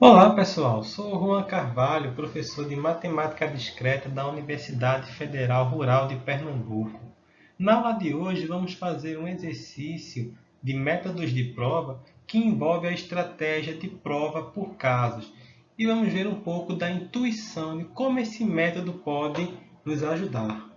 Olá pessoal, sou Juan Carvalho, professor de Matemática Discreta da Universidade Federal Rural de Pernambuco. Na aula de hoje vamos fazer um exercício de métodos de prova que envolve a estratégia de prova por casos e vamos ver um pouco da intuição de como esse método pode nos ajudar.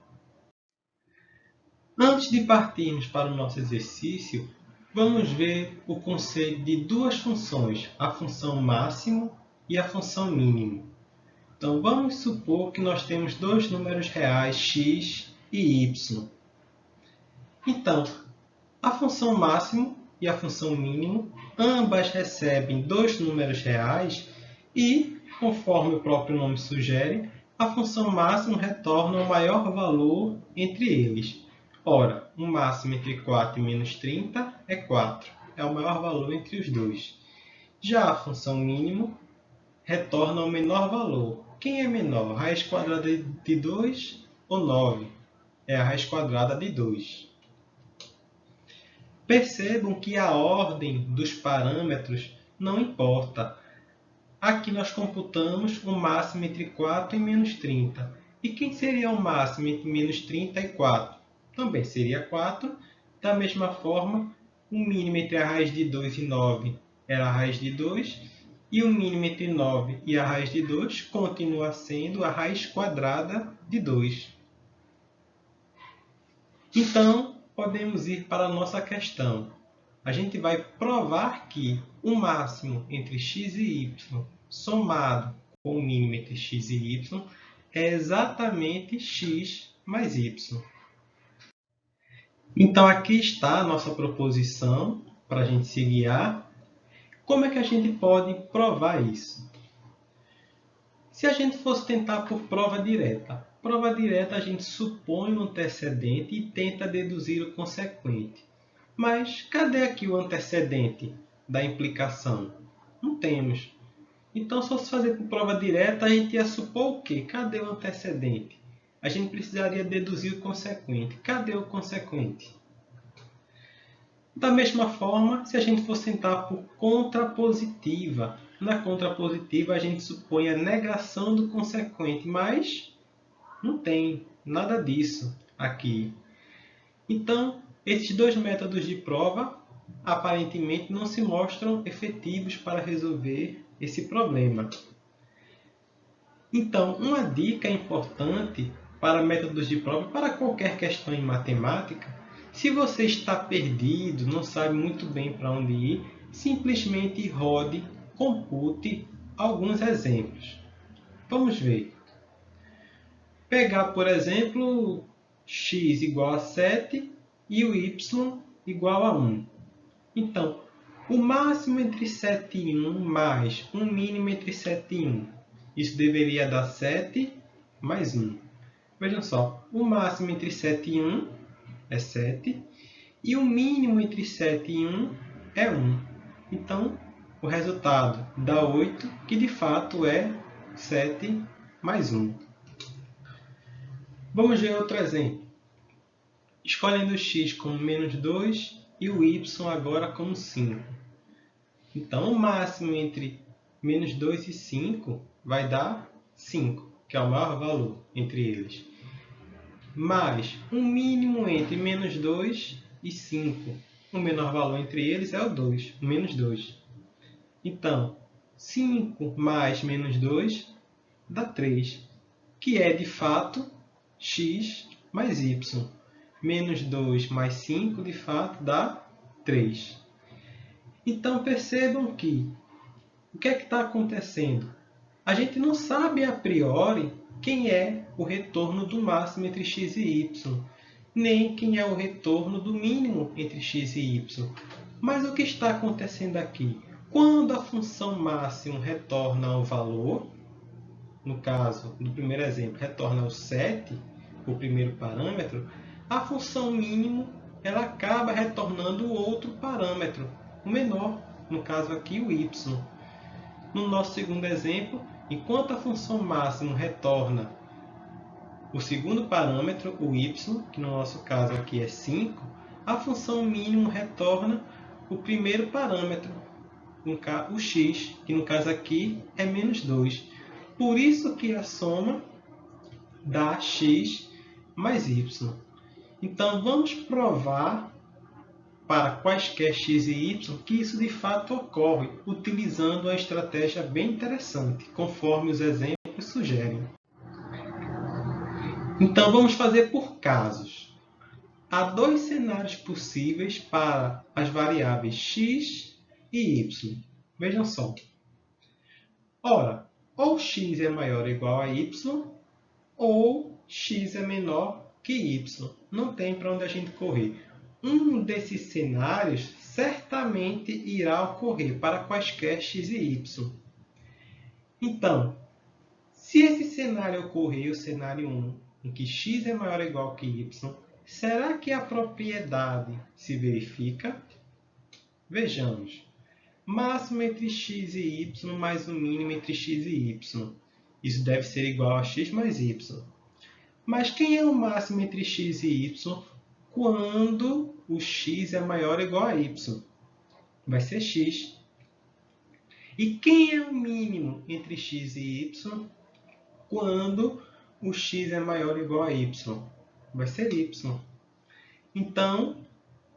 Antes de partirmos para o nosso exercício, vamos ver o conceito de duas funções, a função máximo e a função mínimo. Então, vamos supor que nós temos dois números reais, x e y. Então, a função máximo e a função mínimo, ambas recebem dois números reais e, conforme o próprio nome sugere, a função máximo retorna o maior valor entre eles. Ora, o máximo entre 4 e menos 30 é 4. É o maior valor entre os dois. Já a função mínimo retorna o menor valor. Quem é menor? Raiz quadrada de 2 ou 9? É a raiz quadrada de 2. Percebam que a ordem dos parâmetros não importa. Aqui nós computamos o máximo entre 4 e menos 30. E quem seria o máximo entre menos 30 e 4? Também seria 4. Da mesma forma, o mínimo entre a raiz de 2 e 9 era a raiz de 2. E o mínimo entre 9 e a raiz de 2 continua sendo a raiz quadrada de 2. Então, podemos ir para a nossa questão. A gente vai provar que o máximo entre x e y somado com o mínimo entre x e y é exatamente x mais y. Então, aqui está a nossa proposição para a gente se guiar. Como é que a gente pode provar isso? Se a gente fosse tentar por prova direta, a gente supõe o antecedente e tenta deduzir o consequente. Mas cadê aqui o antecedente da implicação? Não temos. Então, se fosse fazer por prova direta, a gente ia supor o quê? Cadê o antecedente? A gente precisaria deduzir o consequente. Cadê o consequente? Da mesma forma, se a gente fosse tentar por contrapositiva, na contrapositiva a gente supõe a negação do consequente, mas não tem nada disso aqui. Então, esses dois métodos de prova aparentemente não se mostram efetivos para resolver esse problema. Então, uma dica importante para métodos de prova, para qualquer questão em matemática, se você está perdido, não sabe muito bem para onde ir, simplesmente rode, compute alguns exemplos. Vamos ver. Pegar, por exemplo, x igual a 7 e o y igual a 1. Então, o máximo entre 7 e 1 mais o mínimo entre 7 e 1. Isso deveria dar 7 mais 1. Vejam só, o máximo entre 7 e 1 é 7 e o mínimo entre 7 e 1 é 1. Então, o resultado dá 8, que de fato é 7 mais 1. Vamos ver outro exemplo. Escolhendo o x como menos 2 e o y agora como 5. Então, o máximo entre menos 2 e 5 vai dar 5, que é o maior valor entre eles. Mais o mínimo entre menos 2 e 5. O menor valor entre eles é o 2, o menos 2. Então, 5 mais menos 2 dá 3, que é, de fato, x mais y. Menos 2 mais 5, de fato, dá 3. Então, percebam que o que é que está acontecendo? A gente não sabe a priori quem é o retorno do máximo entre x e y, nem quem é o retorno do mínimo entre x e y. Mas o que está acontecendo aqui? Quando a função máximo retorna o valor, no caso do primeiro exemplo, retorna o 7, o primeiro parâmetro, a função mínimo ela acaba retornando o outro parâmetro, o menor, no caso aqui o y. No nosso segundo exemplo, enquanto a função máximo retorna o segundo parâmetro, o y, que no nosso caso aqui é 5, a função mínimo retorna o primeiro parâmetro, o x, que no caso aqui é menos 2. Por isso que a soma dá x mais y. Então, vamos provar para quaisquer x e y que isso de fato ocorre, utilizando uma estratégia bem interessante, conforme os exemplos sugerem. Então, vamos fazer por casos. Há dois cenários possíveis para as variáveis x e y. Vejam só. Ora, ou x é maior ou igual a y, ou x é menor que y. Não tem para onde a gente correr. Um desses cenários certamente irá ocorrer para quaisquer x e y. Então, se esse cenário ocorrer, o cenário 1, em que x é maior ou igual que y, será que a propriedade se verifica? Vejamos. Máximo entre x e y mais o mínimo entre x e y. Isso deve ser igual a x mais y. Mas quem é o máximo entre x e y quando o x é maior ou igual a y? Vai ser x. E quem é o mínimo entre x e y quando o x é maior ou igual a y? Vai ser y. Então,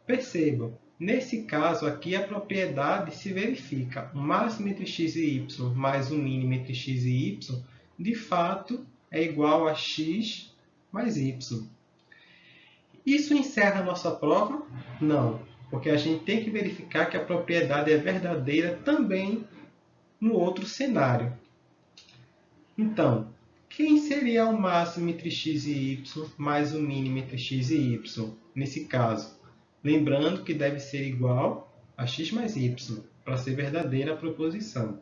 percebam, nesse caso aqui a propriedade se verifica. O máximo entre x e y mais o mínimo entre x e y, de fato, é igual a x mais y. Isso encerra a nossa prova? Não, porque a gente tem que verificar que a propriedade é verdadeira também no outro cenário. Então, quem seria o máximo entre x e y mais o mínimo entre x e y, nesse caso? Lembrando que deve ser igual a x mais y, para ser verdadeira a proposição.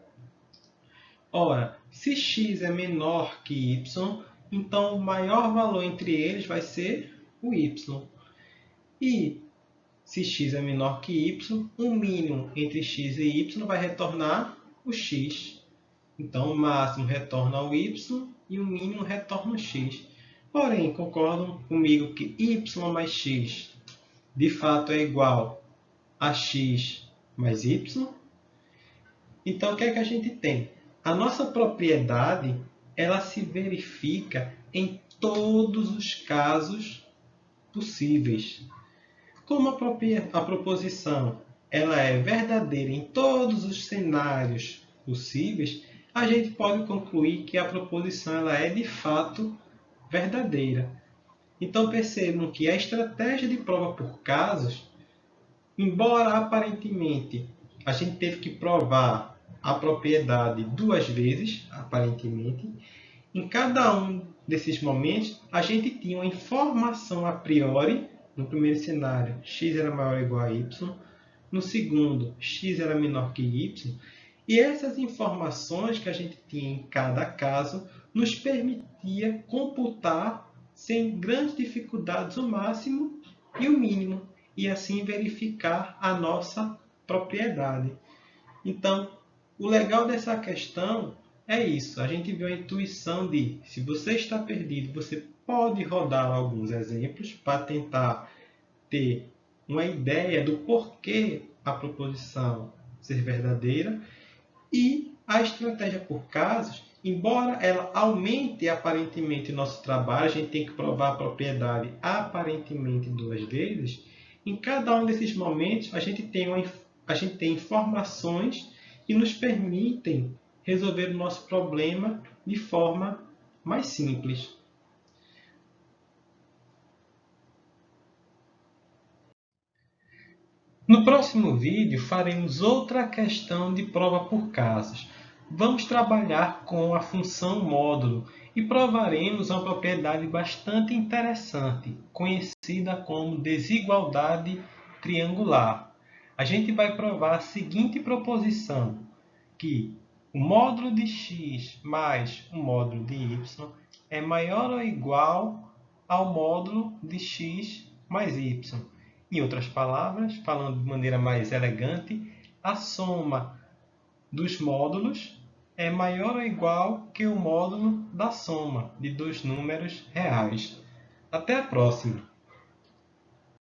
Ora, se x é menor que y, então o maior valor entre eles vai ser o y. E se x é menor que y, o mínimo entre x e y vai retornar o x. Então, o máximo retorna ao y e o mínimo retorna ao x. Porém, concordam comigo que y mais x de fato é igual a x mais y? Então, o que é que a gente tem? A nossa propriedade ela se verifica em todos os casos possíveis. Como a proposição ela é verdadeira em todos os cenários possíveis, a gente pode concluir que a proposição ela é de fato verdadeira. Então percebam que a estratégia de prova por casos, embora aparentemente a gente teve que provar a propriedade duas vezes, aparentemente, em cada um desses momentos a gente tinha uma informação a priori. No primeiro cenário, x era maior ou igual a y. No segundo, x era menor que y. E essas informações que a gente tinha em cada caso nos permitia computar sem grandes dificuldades o máximo e o mínimo, e assim verificar a nossa propriedade. Então, o legal dessa questão é isso. A gente viu a intuição de, se você está perdido, você pode rodar alguns exemplos para tentar ter uma ideia do porquê a proposição ser verdadeira. E a estratégia por casos, embora ela aumente aparentemente o nosso trabalho, a gente tem que provar a propriedade aparentemente duas vezes, em cada um desses momentos a gente tem informações que nos permitem resolver o nosso problema de forma mais simples. No próximo vídeo faremos outra questão de prova por casos. Vamos trabalhar com a função módulo e provaremos uma propriedade bastante interessante, conhecida como desigualdade triangular. A gente vai provar a seguinte proposição, que o módulo de x mais o módulo de y é maior ou igual ao módulo de x mais y. Em outras palavras, falando de maneira mais elegante, a soma dos módulos é maior ou igual que o módulo da soma de dois números reais. Até a próxima!